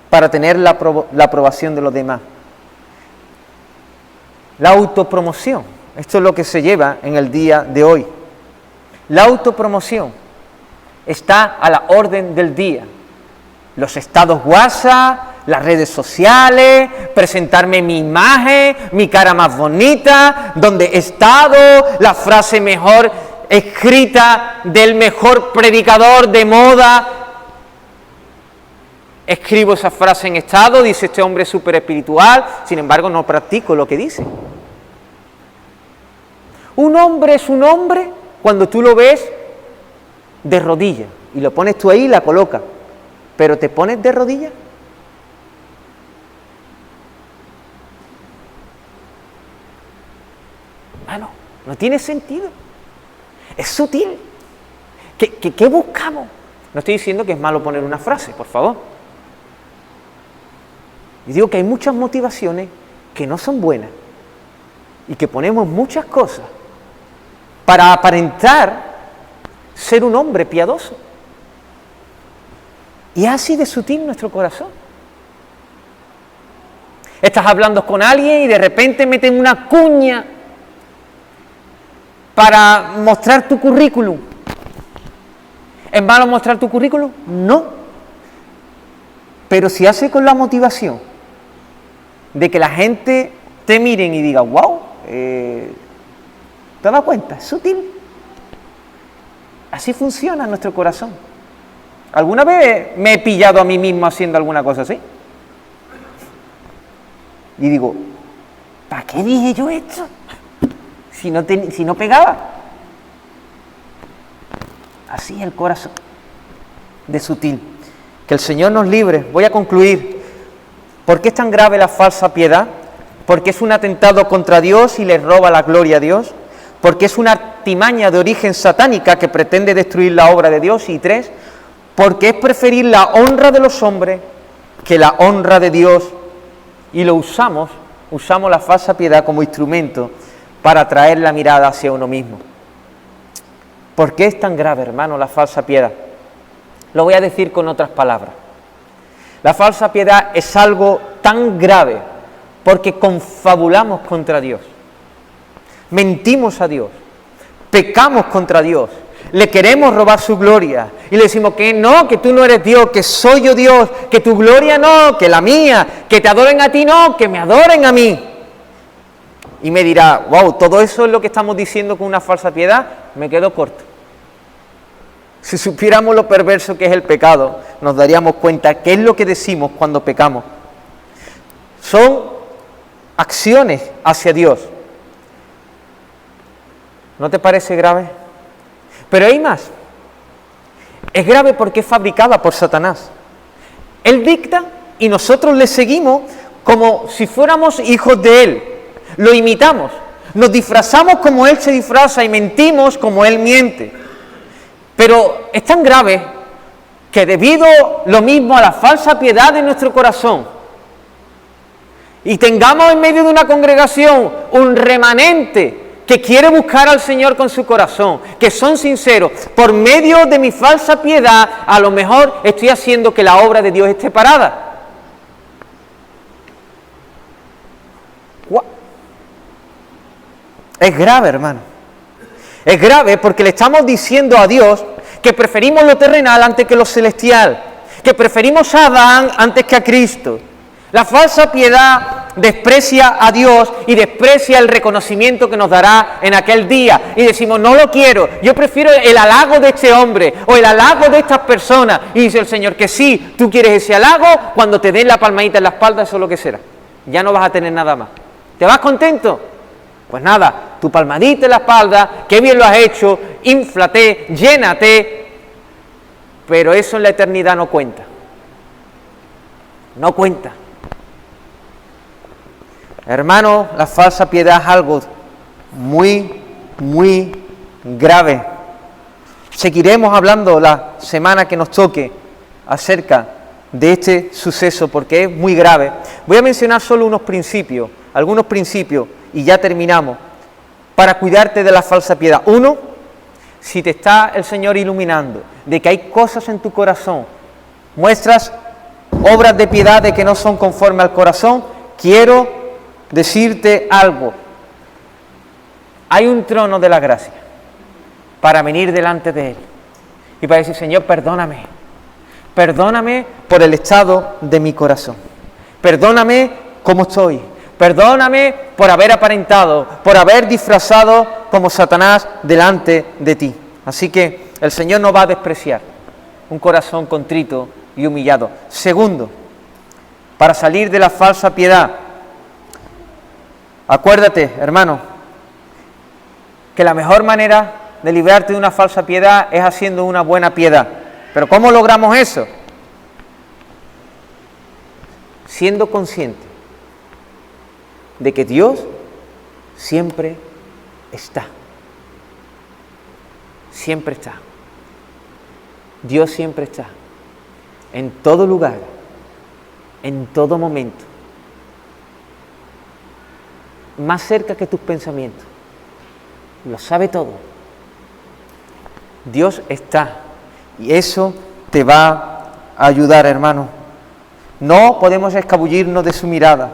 para tener la aprobación de los demás. La autopromoción, esto es lo que se lleva en el día de hoy. La autopromoción está a la orden del día. Los estados WhatsApp, las redes sociales, presentarme mi imagen, mi cara más bonita, donde he estado, la frase mejor escrita del mejor predicador de moda. Escribo esa frase en estado, dice este hombre súper espiritual, sin embargo no practico lo que dice. Un hombre es un hombre cuando tú lo ves de rodillas y lo pones tú ahí y la colocas, pero ¿te pones de rodillas? No tiene sentido. Es sutil. ¿Qué buscamos? No estoy diciendo que es malo poner una frase, por favor. Y digo que hay muchas motivaciones que no son buenas y que ponemos muchas cosas para aparentar ser un hombre piadoso. Y es así de sutil nuestro corazón. Estás hablando con alguien y de repente meten una cuña para mostrar tu currículum. ¿Es malo mostrar tu currículum? No. Pero si hace con la motivación de que la gente te miren y diga, wow, ¿te das cuenta? Es sutil. Así funciona nuestro corazón. ¿Alguna vez me he pillado a mí mismo haciendo alguna cosa así? Y digo, ¿para qué dije yo esto? Si no pegaba. Así es el corazón de sutil. Que el Señor nos libre. Voy a concluir. ¿Por qué es tan grave la falsa piedad? Porque es un atentado contra Dios y le roba la gloria a Dios. Porque es una artimaña de origen satánica que pretende destruir la obra de Dios. Y 3, porque es preferir la honra de los hombres que la honra de Dios. Y lo usamos la falsa piedad como instrumento para atraer la mirada hacia uno mismo. ¿Por qué es tan grave, hermano, la falsa piedad? Lo voy a decir con otras palabras. La falsa piedad es algo tan grave porque confabulamos contra Dios, mentimos a Dios, pecamos contra Dios, le queremos robar su gloria y le decimos que no, que tú no eres Dios, que soy yo Dios, que tu gloria no, que la mía, que te adoren a ti no, que me adoren a mí. Y me dirá, wow, todo eso es lo que estamos diciendo con una falsa piedad. Me quedo corto. Si supiéramos lo perverso que es el pecado, nos daríamos cuenta qué es lo que decimos cuando pecamos. Son acciones hacia Dios. ¿No te parece grave? Pero hay más. Es grave porque es fabricada por Satanás. Él dicta y nosotros le seguimos como si fuéramos hijos de él. Lo imitamos, nos disfrazamos como él se disfraza y mentimos como él miente. Pero es tan grave que debido lo mismo a la falsa piedad de nuestro corazón y tengamos en medio de una congregación un remanente que quiere buscar al Señor con su corazón, que son sinceros, por medio de mi falsa piedad, a lo mejor estoy haciendo que la obra de Dios esté parada. Es grave, hermano. Es grave porque le estamos diciendo a Dios que preferimos lo terrenal antes que lo celestial, que preferimos a Adán antes que a Cristo. La falsa piedad desprecia a Dios y desprecia el reconocimiento que nos dará en aquel día. Y decimos, no lo quiero, yo prefiero el halago de este hombre o el halago de estas personas. Y dice el Señor que sí, tú quieres ese halago cuando te den la palmadita en la espalda, eso es lo que será. Ya no vas a tener nada más. ¿Te vas contento? Pues nada, tu palmadita en la espalda, qué bien lo has hecho, inflate, llénate, pero eso en la eternidad no cuenta. No cuenta. Hermano, la falsa piedad es algo muy, muy grave. Seguiremos hablando la semana que nos toque acerca de este suceso porque es muy grave. Voy a mencionar solo algunos principios y ya terminamos, para cuidarte de la falsa piedad. Uno, si te está el Señor iluminando de que hay cosas en tu corazón, muestras obras de piedad de que no son conforme al corazón, quiero decirte algo. Hay un trono de la gracia para venir delante de Él y para decir, Señor, perdóname por el estado de mi corazón, perdóname cómo estoy, perdóname por haber aparentado, por haber disfrazado como Satanás delante de ti. Así que el Señor no va a despreciar un corazón contrito y humillado. Segundo, para salir de la falsa piedad, acuérdate, hermano, que la mejor manera de librarte de una falsa piedad es haciendo una buena piedad. ¿Pero cómo logramos eso? Siendo consciente de que Dios siempre está. Siempre está. Dios siempre está. En todo lugar, en todo momento. Más cerca que tus pensamientos. Lo sabe todo. Dios está. Y eso te va a ayudar, hermano. No podemos escabullirnos de su mirada.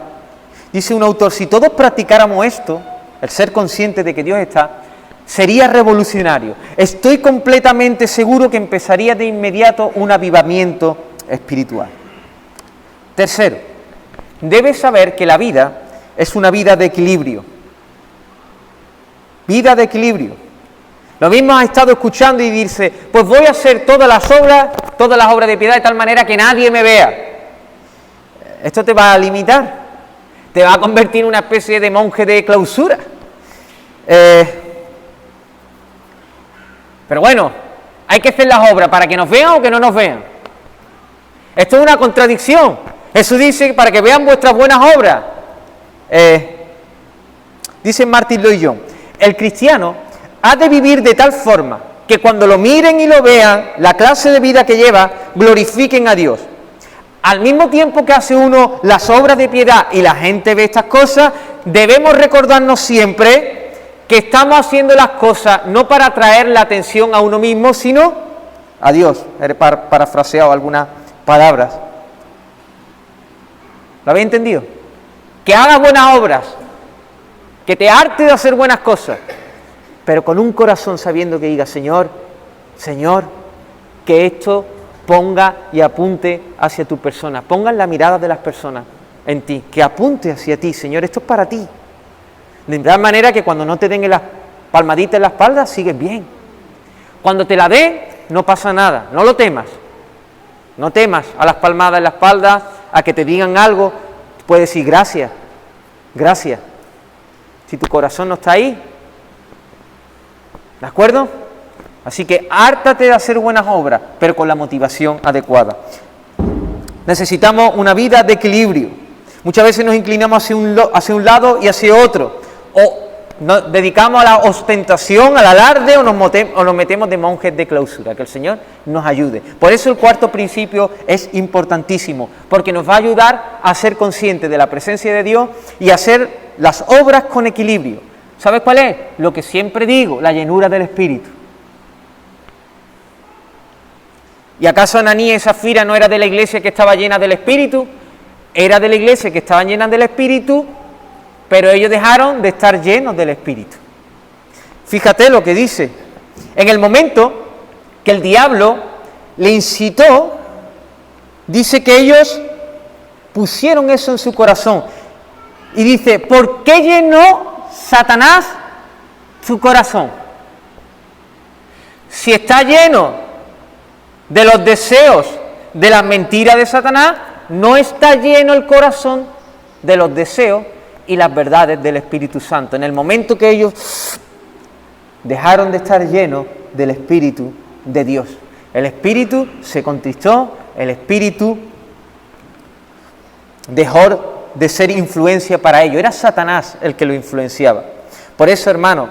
Dice un autor, si todos practicáramos esto, el ser consciente de que Dios está, sería revolucionario. Estoy completamente seguro que empezaría de inmediato un avivamiento espiritual. Tercero, debes saber que la vida es una vida de equilibrio. Vida de equilibrio. Lo mismo has estado escuchando y dice, pues voy a hacer todas las obras de piedad de tal manera que nadie me vea. Esto te va a limitar. Te va a convertir en una especie de monje de clausura. Pero bueno, hay que hacer las obras para que nos vean o que no nos vean. Esto es una contradicción. Jesús dice, para que vean vuestras buenas obras. Dice Martin Lloyd-Jones, el cristiano ha de vivir de tal forma que cuando lo miren y lo vean, la clase de vida que lleva, glorifiquen a Dios. Al mismo tiempo que hace uno las obras de piedad y la gente ve estas cosas, debemos recordarnos siempre que estamos haciendo las cosas no para atraer la atención a uno mismo, sino a Dios. He parafraseado algunas palabras. ¿Lo habéis entendido? Que hagas buenas obras, que te hartes de hacer buenas cosas, pero con un corazón sabiendo que diga, Señor, Señor, que esto ponga y apunte hacia tu persona, ponga la mirada de las personas en ti, que apunte hacia ti, Señor, esto es para ti. De tal manera que cuando no te den la palmadita en la espalda, sigues bien. Cuando te la den, no pasa nada, no lo temas. No temas a las palmadas en la espalda, a que te digan algo, puedes decir gracias, gracias. Si tu corazón no está ahí, ¿de acuerdo? Así que hártate de hacer buenas obras, pero con la motivación adecuada. Necesitamos una vida de equilibrio. Muchas veces nos inclinamos hacia un lado y hacia otro. O nos dedicamos a la ostentación, al alarde, o nos metemos de monjes de clausura. Que el Señor nos ayude. Por eso el cuarto principio es importantísimo, porque nos va a ayudar a ser conscientes de la presencia de Dios y a hacer las obras con equilibrio. ¿Sabes cuál es? Lo que siempre digo, la llenura del Espíritu. ¿Y acaso Ananías y Zafira no era de la iglesia que estaba llena del Espíritu? Era de la iglesia que estaba llena del Espíritu, pero ellos dejaron de estar llenos del Espíritu. Fíjate lo que dice. En el momento que el diablo le incitó, dice que ellos pusieron eso en su corazón. Y dice, ¿por qué llenó Satanás su corazón? Si está lleno de los deseos de las mentiras de Satanás, no está lleno el corazón de los deseos y las verdades del Espíritu Santo. En el momento que ellos dejaron de estar llenos del Espíritu de Dios, el Espíritu se contristó, el Espíritu dejó de ser influencia para ellos. Era Satanás el que lo influenciaba. Por eso, hermano,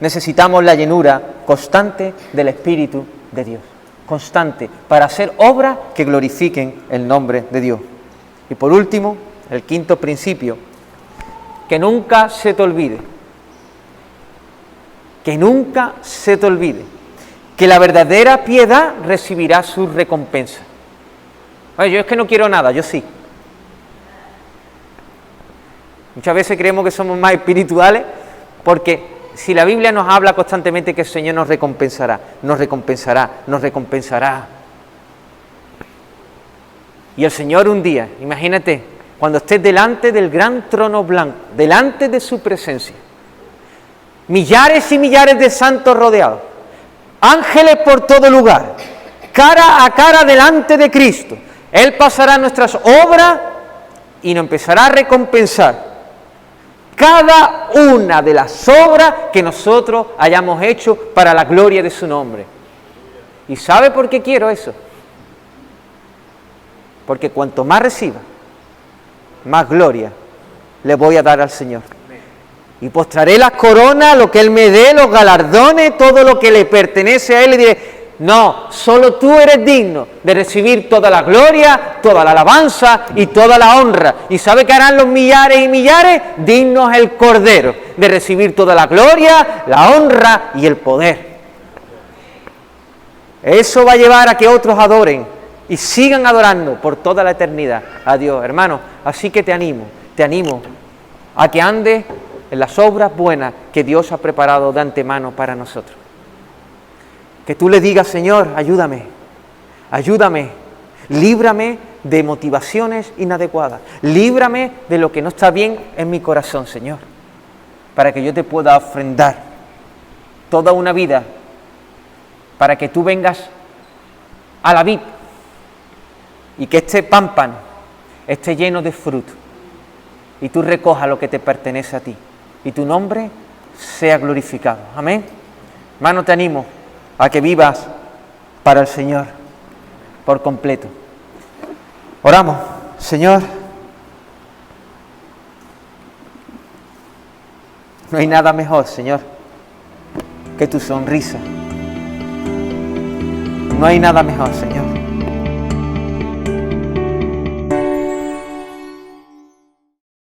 necesitamos la llenura constante del Espíritu de Dios. Constante, para hacer obras que glorifiquen el nombre de Dios. Y por último, el quinto principio, que nunca se te olvide, que la verdadera piedad recibirá su recompensa. Oye, yo es que no quiero nada, yo sí. Muchas veces creemos que somos más espirituales porque si la Biblia nos habla constantemente que el Señor nos recompensará, nos recompensará, nos recompensará. Y el Señor un día, imagínate, cuando estés delante del gran trono blanco, delante de su presencia, millares y millares de santos rodeados, ángeles por todo lugar, cara a cara delante de Cristo, Él pasará nuestras obras y nos empezará a recompensar cada una de las obras que nosotros hayamos hecho para la gloria de su nombre. ¿Y sabe por qué quiero eso? Porque cuanto más reciba, más gloria le voy a dar al Señor. Y postraré las coronas, lo que Él me dé, los galardones, todo lo que le pertenece a Él, y diré, no, solo tú eres digno de recibir toda la gloria, toda la alabanza y toda la honra. ¿Y sabe qué harán los millares y millares? Digno es el Cordero de recibir toda la gloria, la honra y el poder. Eso va a llevar a que otros adoren y sigan adorando por toda la eternidad a Dios, hermano. Así que te animo a que andes en las obras buenas que Dios ha preparado de antemano para nosotros. Que tú le digas, Señor, ayúdame, líbrame de motivaciones inadecuadas, líbrame de lo que no está bien en mi corazón, Señor, para que yo te pueda ofrendar toda una vida, para que tú vengas a la vid y que este pámpano esté lleno de fruto y tú recojas lo que te pertenece a ti y tu nombre sea glorificado. Amén. Hermano, te animo a que vivas para el Señor por completo. Oramos. Señor, no hay nada mejor, Señor, que tu sonrisa. No hay nada mejor, Señor.